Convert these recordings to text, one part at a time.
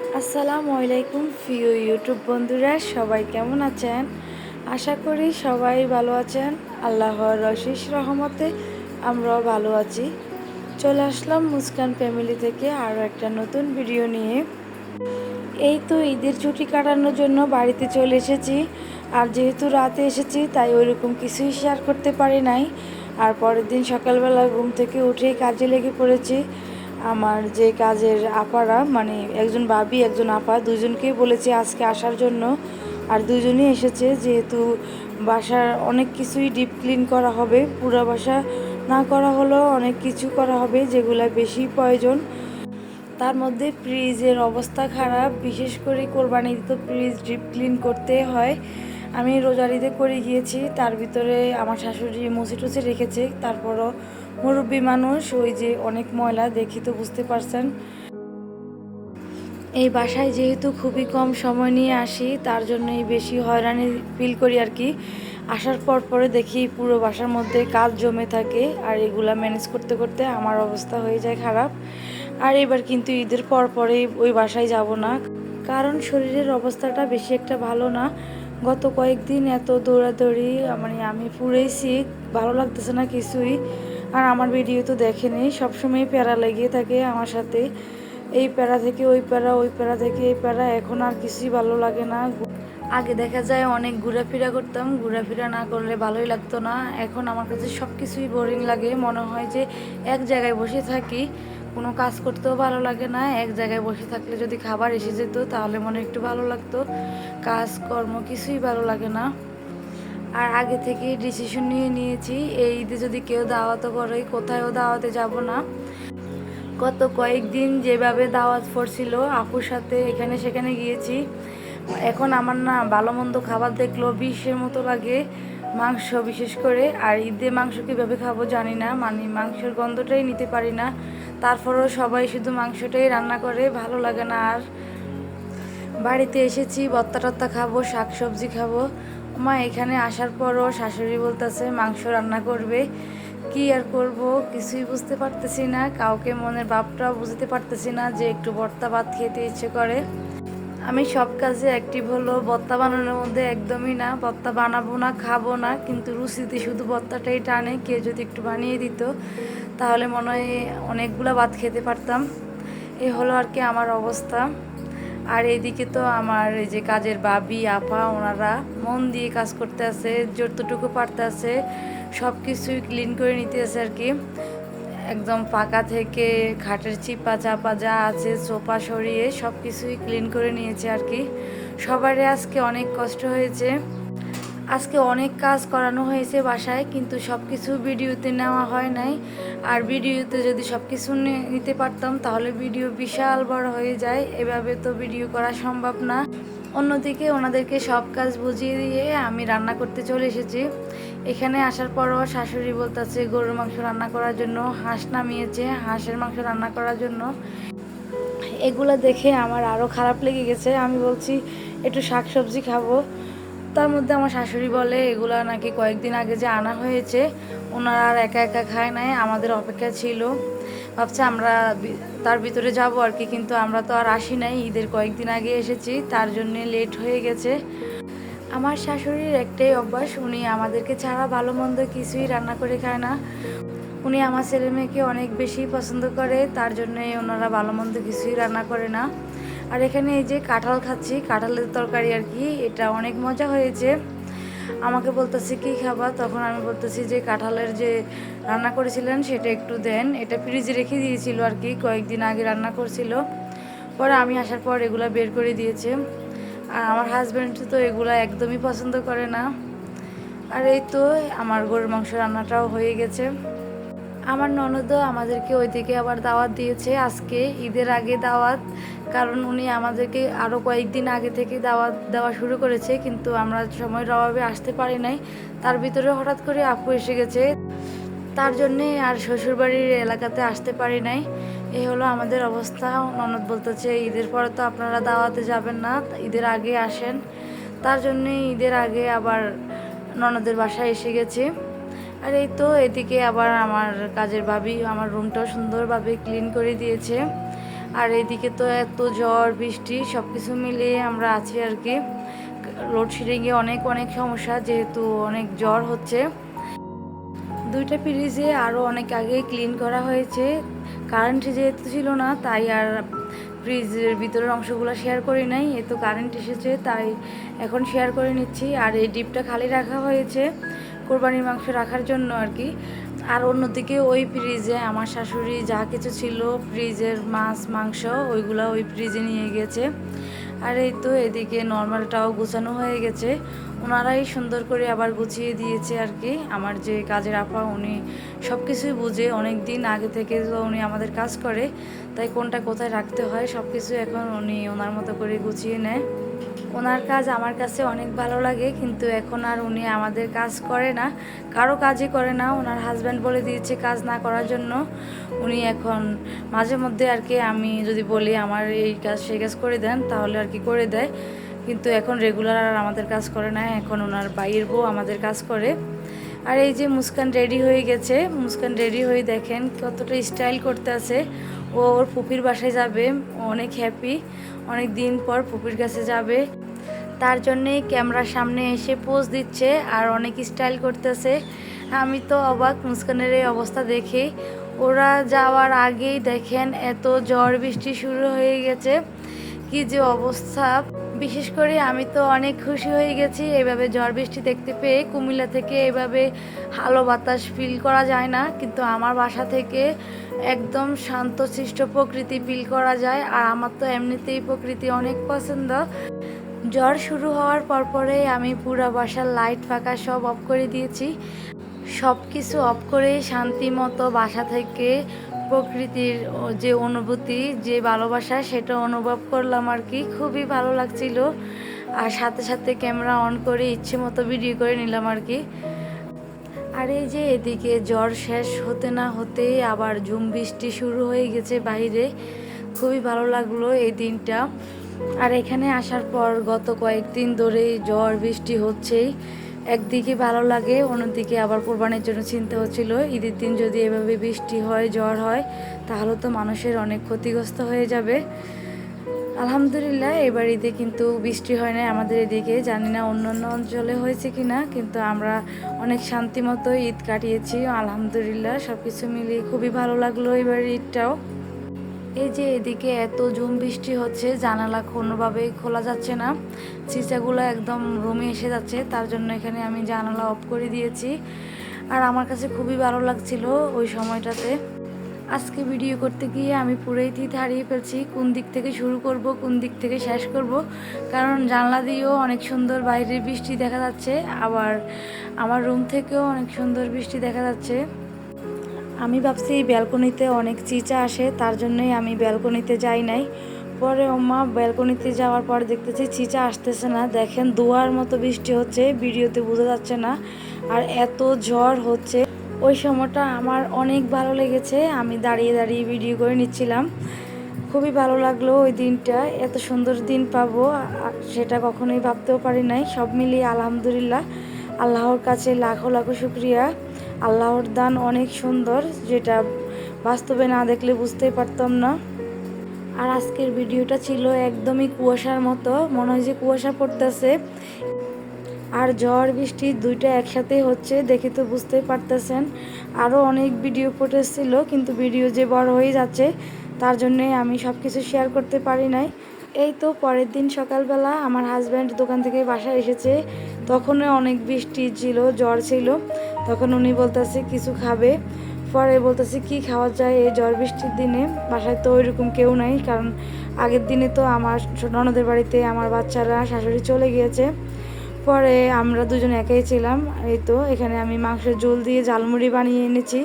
আসসালামু আলাইকুম প্রিয় ইউটিউব বন্ধুরা, সবাই কেমন আছেন? আশা করি সবাই ভালো আছেন। আল্লাহর অশেষ রহমতে আমরাও ভালো আছি। চলে আসলাম মুস্কান ফ্যামিলি থেকে আরও একটা নতুন ভিডিও নিয়ে। এই তো ঈদের ছুটি কাটানোর জন্য বাড়িতে চলে এসেছি। আর যেহেতু রাতে এসেছি তাই ওইরকম কিছুই শেয়ার করতে পারি নাই। আর পরের দিন সকালবেলা ঘুম থেকে উঠেই কাজে লেগে পড়েছি। আমার যে কাজের আপারা, মানে একজন ভাবি একজন আপা, দুজনকেই বলেছি আজকে আসার জন্য। আর দুজনই এসেছে, যেহেতু বাসার অনেক কিছুই ডিপ ক্লিন করা হবে। পুরো বাসা না করা হলেও অনেক কিছু করা হবে যেগুলো বেশি প্রয়োজন। তার মধ্যে ফ্রিজের অবস্থা খারাপ, বিশেষ করে কোরবানিতে তো ফ্রিজ ডিপ ক্লিন করতে হয়। আমি রোজারিতে করে গিয়েছি, তার ভিতরে আমার শাশুড়ি মুছে টুছে রেখেছে। তারপরও মুরব্বী মানুষ, ওই যে অনেক ময়লা, দেখি তো বুঝতে পারছেন। এই বাসায় যেহেতু খুবই কম সময় নিয়ে আসি, তার জন্যই বেশি হয়রানি ফিল করি আর কি। আসার পরে দেখি পুরো বাসার মধ্যে কাজ জমে থাকে, আর এগুলা ম্যানেজ করতে করতে আমার অবস্থা হয়ে যায় খারাপ। আর এবার কিন্তু ঈদের পরে ওই বাসায় যাব না, কারণ শরীরের অবস্থাটা বেশি একটা ভালো না। গত কয়েকদিন এত দৌড়াদৌড়ি, মানে আমি পুরোই সিক, ভালো লাগতেছে না কিছুই। আর আমার ভিডিও তো দেখেনি, সবসময় প্যারা লেগে থাকে আমার সাথে। এই প্যারা থেকে ওই প্যারা, ওই প্যারা থেকে এই প্যারা, এখন আর কিছুই ভালো লাগে না। আগে দেখা যায় অনেক ঘোরাফেরা করতাম, ঘোরাফেরা না করলে ভালোই লাগতো না। এখন আমার কাছে সব কিছুই বোরিং লাগে, মনে হয় যে এক জায়গায় বসে থাকি, কোনো কাজ করতেও ভালো লাগে না। এক জায়গায় বসে থাকলে যদি খাবার এসে যেত তাহলে মনে একটু ভালো লাগতো, কাজকর্ম কিছুই ভালো লাগে না। আর আগে থেকে ডিসিশন নিয়ে নিয়েছি, এই ঈদে যদি কেউ দাওয়াতও করে কোথায়ও দাওয়াতে যাব না। গত কয়েকদিন যেভাবে দাওয়াত পড়ছিল আপুর সাথে এখানে সেখানে গিয়েছি, এখন আমার না ভালো মন্দ খাবার দেখলেও বিষের মতো লাগে, মাংস বিশেষ করে। আর ঈদে মাংস কীভাবে খাবো জানি না, মানে মাংসের গন্ধটাই নিতে পারি না। তারপরেও সবাই শুধু মাংসটাই রান্না করে, ভালো লাগে না। আর বাড়িতে এসেছি ভর্তা টত্তা খাবো, শাক সবজি খাবো। মা এখানে আসার পরও শাশুড়ি বলতেছে মাংস রান্না করবে। কি আর করব, কিছুই বুঝতে পারতেছি না, কাউকে মনের ভাবটাও বুঝতে পারতেছি না যে একটু ভর্তা ভাত খেতে ইচ্ছে করে। আমি সব কাজে অ্যাক্টিভ হলো, ভর্তা বানানোর মধ্যে একদমই না। ভর্তা বানাবো না, খাবো না, কিন্তু রুচিতে শুধু ভর্তাটাই টানে। কে যদি একটু বানিয়ে দিত তাহলে মনে হয় অনেকগুলো ভাত খেতে পারতাম। এই হলো আর কি আমার অবস্থা। আর এইদিকে তো আমার এই যে কাজের ভাবি আপা, ওনারা মন দিয়ে কাজ করতে আছে, যতটুকু পারতে আছে সব কিছুই ক্লিন করে নিতে আছে আর কি। একদম পাকা থেকে খাটের চিপা চাপা যা আছে সোফা সরিয়ে সব কিছুই ক্লিন করে নিয়েছে আর কি। সবারই আজকে অনেক কষ্ট হয়েছে, আজকে অনেক কাজ করানো হয়েছে বাসায়, কিন্তু সব কিছু ভিডিওতে নেওয়া হয় নাই। আর ভিডিওতে যদি সব কিছু নিতে পারতাম তাহলে ভিডিও বিশাল বড় হয়ে যায়, এভাবে তো ভিডিও করা সম্ভব না। অন্যদিকে ওনাদেরকে সব কাজ বুঝিয়ে দিয়ে আমি রান্না করতে চলে এসেছি। এখানে আসার পরও শাশুড়ি বলতেছে গরুর মাংস রান্না করার জন্য, হাঁস নামিয়েছে হাঁসের মাংস রান্না করার জন্য। এগুলো দেখে আমার আরও খারাপ লেগে গেছে। আমি বলছি একটু শাক সবজি খাবো, তার মধ্যে আমার শাশুড়ি বলে এগুলা নাকি কয়েকদিন আগে যে আনা হয়েছে, ওনারা আর একা একা খায় নাই, আমাদের অপেক্ষা ছিল। ভাবছে আমরা তার ভিতরে যাব আর কি, কিন্তু আমরা তো আর আসি নাই, ঈদের কয়েকদিন আগে এসেছি, তার জন্য লেট হয়ে গেছে। আমার শাশুড়ির একটাই অভ্যাস, উনি আমাদেরকে ছাড়া ভালো মন্দ কিছুই রান্না করে খায় না। উনি আমার ছেলে মেয়েকে অনেক বেশি পছন্দ করে, তার জন্যে ওনারা ভালো মন্দ কিছুই রান্না করে না। আর এখানে এই যে কাঁঠাল খাচ্ছি, কাঁঠালের তরকারি আর কি, এটা অনেক মজা হয়েছে। আমাকে বলতেছে কি খাবা, তখন আমি বলতেছি যে কাঁঠালের যে রান্না করেছিলেন সেটা একটু দেন। এটা ফ্রিজে রেখে দিয়েছিল আর কি, কয়েকদিন আগে রান্না করছিল, পরে আমি আসার পর এগুলা বের করে দিয়েছে। আর আমার হাজব্যান্ড তো এগুলা একদমই পছন্দ করে না। আর এই তো আমার গরুর মাংস রান্নাটাও হয়ে গেছে। আমার ননদও আমাদেরকে ওইদিকে আবার দাওয়াত দিয়েছে আজকে, ঈদের আগে দাওয়াত, কারণ উনি আমাদেরকে আরও কয়েকদিন আগে থেকে দাওয়াত দেওয়া শুরু করেছে, কিন্তু আমরা সময়ের অভাবে আসতে পারি নাই। তার ভিতরে হঠাৎ করে আপু এসে গেছে, তার জন্যে আর শ্বশুরবাড়ির এলাকাতে আসতে পারি নাই। এই হলো আমাদের অবস্থা। ননদ বলতেছে ঈদের পরে তো আপনারা দাওয়াতে যাবেন না, ঈদের আগে আসেন। তার জন্যে ঈদের আগে আবার ননদের বাসায় এসে গেছি। আর এই তো এদিকে আবার আমার কাজের ভাবি আমার রুমটাও সুন্দরভাবে ক্লিন করে দিয়েছে। আর এদিকে তো এত ঝড় বৃষ্টি সব কিছু মিলিয়ে আমরা আছি আর কি। লোডশেডিংয়ে অনেক অনেক সমস্যা, যেহেতু অনেক জ্বর হচ্ছে। দুইটা ফ্রিজে আরও অনেক আগেই ক্লিন করা হয়েছে। কারেন্ট যেহেতু ছিল না, তাই আর ফ্রিজের ভিতরের অংশগুলো শেয়ার করি নাই। এ তো কারেন্ট এসেছে, তাই এখন শেয়ার করে নিচ্ছি। আর এই ডিপটা খালি রাখা হয়েছে কোরবানির মাংস রাখার জন্য আর কি। আর অন্যদিকে ওই ফ্রিজে আমার শাশুড়ি যা কিছু ছিল ফ্রিজের মাছ মাংস ওইগুলো ওই ফ্রিজে নিয়ে গেছে। আর এই তো এদিকে নর্মালটাও গুছানো হয়ে গেছে, ওনারাই সুন্দর করে আবার গুছিয়ে দিয়েছে আর কি। আমার যে কাজের আপা উনি সব কিছুই বুঝে, অনেক দিন আগে থেকে তো উনি আমাদের কাজ করে, তাই কোনটা কোথায় রাখতে হয় সব কিছু এখন উনি ওনার মতো করে গুছিয়ে নেয়। ওনার কাজ আমার কাছে অনেক ভালো লাগে, কিন্তু এখন আর উনি আমাদের কাজ করে না, কারো কাজই করে না। ওনার হাজব্যান্ড বলে দিয়েছে কাজ না করার জন্য। উনি এখন মাঝে মধ্যে আর কি আমি যদি বলি আমার এই কাজ সেই কাজ করে দেন, তাহলে আর কি করে দেয়, কিন্তু এখন রেগুলার আর আমাদের কাজ করে না। এখন ওনার বাইরের বউ আমাদের কাজ করে। আর এই যে মুস্কান রেডি হয়ে গেছে, মুস্কান রেডি হয়ে দেখেন কতটা স্টাইল করতে আছে। ও ওর ফুপির বাসায় যাবে, অনেক হ্যাপি, অনেক দিন পর ফুপির কাছে যাবে, তার জন্যেই ক্যামেরার সামনে এসে পোজ দিচ্ছে আর অনেক স্টাইল করতেছে। আমি তো অবাক মুস্কানের এই অবস্থা দেখে। ওরা যাওয়ার আগেই দেখেন এত ঝড় বৃষ্টি শুরু হয়ে গেছে, কি যে অবস্থা। বিশেষ করে আমি তো অনেক খুশি হয়ে গেছি এভাবে ঝড় বৃষ্টি দেখতে পেয়ে। কুমিল্লা থেকে এভাবে আলো বাতাস ফিল করা যায় না, কিন্তু আমার বাসা থেকে একদম শান্তশিষ্ট প্রকৃতি ফিল করা যায়। আর আমার তো এমনিতেই প্রকৃতি অনেক পছন্দ। ঝড় শুরু হওয়ার পরেই আমি পুরো বাসার লাইট ফাঁকা সব অফ করে দিয়েছি। সব কিছু অফ করে শান্তি মতো বাসা থেকে প্রকৃতির যে অনুভূতি, যে ভালোবাসা, সেটা অনুভব করলাম আর কি। খুবই ভালো লাগছিল। আর সাথে সাথে ক্যামেরা অন করে ইচ্ছে মতো ভিডিও করে নিলাম আর কি। আর এই যে এদিকে ঝড় শেষ হতে না হতেই আবার ঝুম বৃষ্টি শুরু হয়ে গেছে বাইরে। খুবই ভালো লাগলো এই দিনটা। আর এখানে আসার পর গত কয়েকদিন ধরেই ঝড় বৃষ্টি হচ্ছেই। একদিকে ভালো লাগে, অন্যদিকে আবার কোরবানির জন্য চিন্তা হচ্ছিল ঈদের দিন যদি এভাবে বৃষ্টি হয়, ঝড় হয়, তাহলে তো মানুষের অনেক ক্ষতিগ্রস্ত হয়ে যাবে। আলহামদুলিল্লাহ এবার ঈদে কিন্তু বৃষ্টি হয় না আমাদের এদিকে, জানি না অন্যান্য অঞ্চলে হয়েছে কি না, কিন্তু আমরা অনেক শান্তি মতো ঈদ কাটিয়েছি আলহামদুলিল্লাহ। সব কিছু মিলিয়ে খুবই ভালো লাগলো এবার ঈদটাও। এই যে এদিকে এত ঝুম বৃষ্টি হচ্ছে, জানালা কোনোভাবেই খোলা যাচ্ছে না, চিচাগুলো একদম রুমে এসে যাচ্ছে, তার জন্য এখানে আমি জানালা অফ করে দিয়েছি। আর আমার কাছে খুবই ভালো লাগছিল ওই সময়টাতে। আজকে ভিডিও করতে গিয়ে আমি পুরোই থিত হারিয়ে ফেলছি, কোন দিক থেকে শুরু করব, কোন দিক থেকে শেষ করব, কারণ জানলা দিয়েও অনেক সুন্দর বাইরের বৃষ্টি দেখা যাচ্ছে, আবার আমার রুম থেকেও অনেক সুন্দর বৃষ্টি দেখা যাচ্ছে। আমি ভাবছি ব্যালকনিতে অনেক চিচা আসে, তার জন্যই আমি ব্যালকনিতে যাই নাই। পরে ওমা ব্যালকনিতে যাওয়ার পর দেখতেছি চিচা আসতেছে না। দেখেন দুয়ার মতো বৃষ্টি হচ্ছে, ভিডিওতে বোঝা যাচ্ছে না। আর এত ঝড় হচ্ছে, ওই সময়টা আমার অনেক ভালো লেগেছে। আমি দাঁড়িয়ে দাঁড়িয়ে ভিডিও করে নিচ্ছিলাম, খুবই ভালো লাগলো ওই দিনটা। এত সুন্দর দিন পাবো সেটা কখনোই ভাবতেও পারি নাই। সব মিলিয়ে আলহামদুলিল্লাহ, আল্লাহর কাছে লাখো লাখো শুক্রিয়া। আল্লাহর দান অনেক সুন্দর, যেটা বাস্তবে না দেখলে বুঝতেই পারতাম না। আর আজকের ভিডিওটা ছিল একদমই কুয়াশার মতো, মনে হয় যে কুয়াশা পড়তেছে। আর ঝড় বৃষ্টি দুইটা একসাথে হচ্ছে, দেখে তো বুঝতেই পারতেছেন। আরও অনেক ভিডিও ফুটেজ ছিল, কিন্তু ভিডিও যে বড় হয়ে যাচ্ছে, তার জন্যে আমি সব কিছু শেয়ার করতে পারি নাই। এই তো পরের দিন সকালবেলা আমার হাজব্যান্ড দোকান থেকে বাসায় এসেছে, তখনও অনেক বৃষ্টি ছিল, ঝড় ছিল। তখন উনি বলতেছে কিছু খাবে, পরে বলতেছে কি খাওয়া যায় এই ঝড় বৃষ্টির দিনে। বাসায় তো ওইরকম কেউ নাই, কারণ আগের দিনে তো আমার ননদের বাড়িতে আমার বাচ্চারা শাশুড়ি চলে গিয়েছে। পরে আমরা দুজন একাই ছিলাম। এই তো এখানে আমি মাংসের ঝোল দিয়ে ঝালমুড়ি বানিয়ে এনেছি।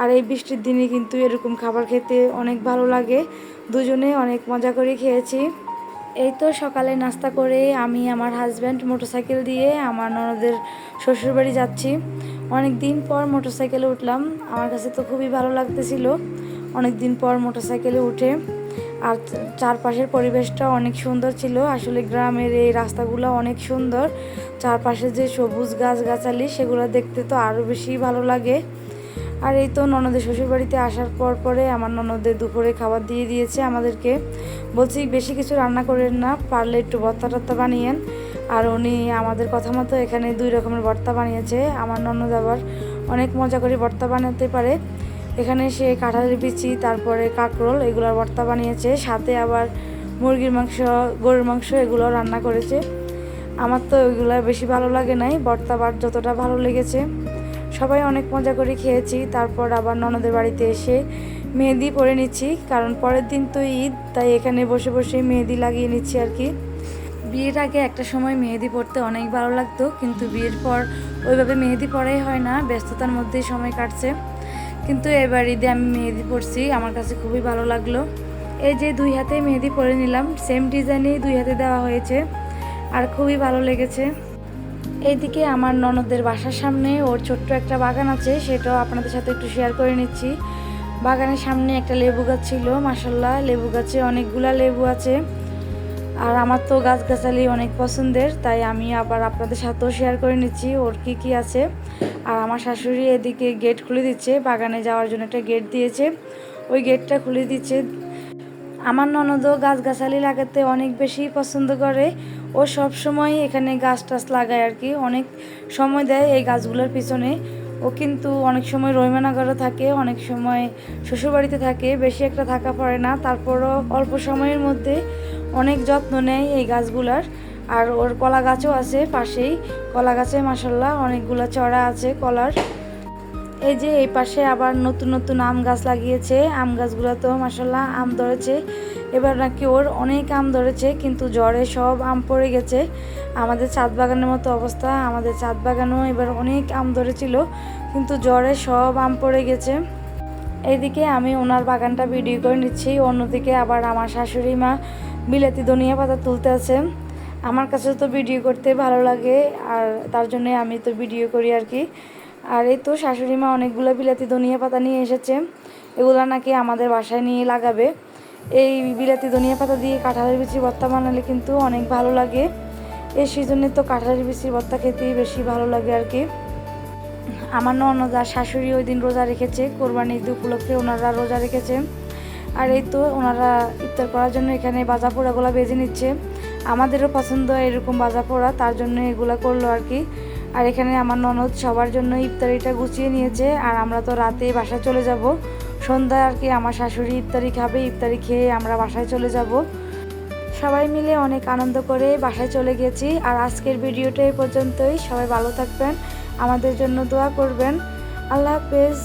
আর এই বৃষ্টির দিনে কিন্তু এরকম খাবার খেতে অনেক ভালো লাগে, দুজনে অনেক মজা করে খেয়েছি। এই তো সকালে নাস্তা করে আমি আমার হাজব্যান্ড মোটরসাইকেল দিয়ে আমার ননদের শ্বশুরবাড়ি যাচ্ছি। অনেক দিন পর মোটরসাইকেলে উঠলাম, আমার কাছে তো খুবই ভালো লাগতেছিল অনেক দিন পর মোটরসাইকেলে উঠে। আর চারপাশের পরিবেশটা অনেক সুন্দর ছিল, আসলে গ্রামের এই রাস্তাগুলো অনেক সুন্দর। চারপাশে যে সবুজ গাছগাছালি, সেগুলো দেখতে তো আরও বেশি ভালো লাগে। আর এই তো ননদের শ্বশুরবাড়িতে আসার পরে আমার ননদের দুপুরে খাবার দিয়ে দিয়েছে আমাদেরকে। বলছি বেশি কিছু রান্না করেন না, পারলে একটু ভর্তা টর্তা বানিয়েন। আর উনি আমাদের কথা মতো এখানে 2 রকমের ভর্তা বানিয়েছে। আমার ননদ আবার অনেক মজা করে ভর্তা বানাতে পারে। এখানে সে কাঁঠালের বিচি, তারপরে কাঁকরোল, এগুলোর ভর্তা বানিয়েছে, সাথে আবার মুরগির মাংস, গরুর মাংস এগুলো রান্না করেছে। আমার তো ওইগুলো বেশি ভালো লাগে নাই, ভর্তা বাট যতটা ভালো লেগেছে। সবাই অনেক মজা করে খেয়েছি। তারপর আবার ননদের বাড়িতে এসে মেহেদি পরে নিচ্ছি, কারণ পরের দিন তো ঈদ, তাই এখানে বসে বসে মেহেদি লাগিয়ে নিচ্ছি আর কি। বিয়ের আগে একটা সময় মেহেদি পরতে অনেক ভালো লাগতো, কিন্তু বিয়ের পর ওইভাবে মেহেদি পরাই হয় না, ব্যস্ততার মধ্যেই সময় কাটছে। কিন্তু এবার ঈদে আমি মেহেদি পরছি, আমার কাছে খুবই ভালো লাগলো। এই যে 2 হাতে মেহেদি পরে নিলাম, সেম ডিজাইনেই 2 হাতে দেওয়া হয়েছে, আর খুবই ভালো লেগেছে। এইদিকে আমার ননদের বাসার সামনে ওর ছোট্ট একটা বাগান আছে, সেটাও আপনাদের সাথে একটু শেয়ার করে নিচ্ছি। বাগানের সামনে একটা লেবু গাছ ছিল, মাশাল্লাহ লেবু গাছে অনেকগুলা লেবু আছে। আর আমার তো গাছগাছালি অনেক পছন্দের, তাই আমি আবার আপনাদের সাথেও শেয়ার করে নিচ্ছি ওর কি আছে। আর আমার শাশুড়ি এদিকে গেট খুলে দিচ্ছে, বাগানে যাওয়ার জন্য একটা গেট দিয়েছে, ওই গেটটা খুলে দিচ্ছে। আমার ননদও গাছগাছালি লাগাতে অনেক বেশি পছন্দ করে। ও সব সময় এখানে গাছ টাছ লাগায় আর কি, অনেক সময় দেয় এই গাছগুলোর পিছনে। ও কিন্তু অনেক সময় রহিমানগরে থাকে, অনেক সময় শ্বশুরবাড়িতে থাকে, বেশি একটা থাকা পড়ে না। তারপরও অল্প সময়ের মধ্যে অনেক যত্ন নেয় এই গাছগুলার। আর ওর কলা গাছও আছে পাশেই, কলা গাছে মাশাল্লাহ অনেকগুলো চড়া আছে কলার। এই যে এই পাশে আবার নতুন নতুন আম গাছ লাগিয়েছে, আম গাছগুলো তো মাশাল্লাহ আম ধরেছে। এবার নাকি ওর অনেক আম ধরেছে, কিন্তু জ্বরে সব আম পড়ে গেছে। আমাদের ছাদ বাগানের মতো অবস্থা, আমাদের ছাদ বাগানেও এবার অনেক আম ধরেছিল, কিন্তু জ্বরে সব আম পড়ে গেছে। এইদিকে আমি ওনার বাগানটা ভিডিও করে নিচ্ছি, অন্যদিকে আবার আমার শাশুড়ি মা বিলাতি ধনিয়া পাতা তুলতে আছে। আমার কাছে তো ভিডিও করতে ভালো লাগে, আর তার জন্য আমি তো ভিডিও করি আর কি। আর এই তো শাশুড়ি মা অনেকগুলো বিলাতি ধনিয়া পাতা নিয়ে এসেছে, এগুলো নাকি আমাদের বাসায় নিয়ে লাগাবে। এই বিলাতি ধনিয়া পাতা দিয়ে কাঁঠালের বিচির ভর্তা বানালে কিন্তু অনেক ভালো লাগে। এই সিজনে তো কাঁঠালের বিচির ভর্তা খেতেই বেশি ভালো লাগে আর কি। আমার ননদ আর শাশুড়ি ওই দিন রোজা রেখেছে, কোরবানি ঈদ উপলক্ষে ওনারা রোজা রেখেছে। আর এই তো ওনারা ইফতার করার জন্য এখানে ভাজা পোড়াগুলো বেজে নিচ্ছে। আমাদেরও পছন্দ এরকম ভাজা পোড়া, তার জন্য এগুলো করলো আর কি। আর এখানে আমার ননদ সবার জন্য ইফতারিটা গুছিয়ে নিয়েছে, আর আমরা তো রাতে বাসায় চলে যাব সন্ধ্যায় আর কি। আমার শাশুড়ি ইফতারি খাবে, ইফতারি খেয়ে আমরা বাসায় চলে যাব। সবাই মিলে অনেক আনন্দ করে বাসায় চলে গেছি। আর আজকের ভিডিওটা এই পর্যন্তই, সবাই ভালো থাকবেন, আমাদের জন্য দোয়া করবেন। আল্লাহ হাফেজ।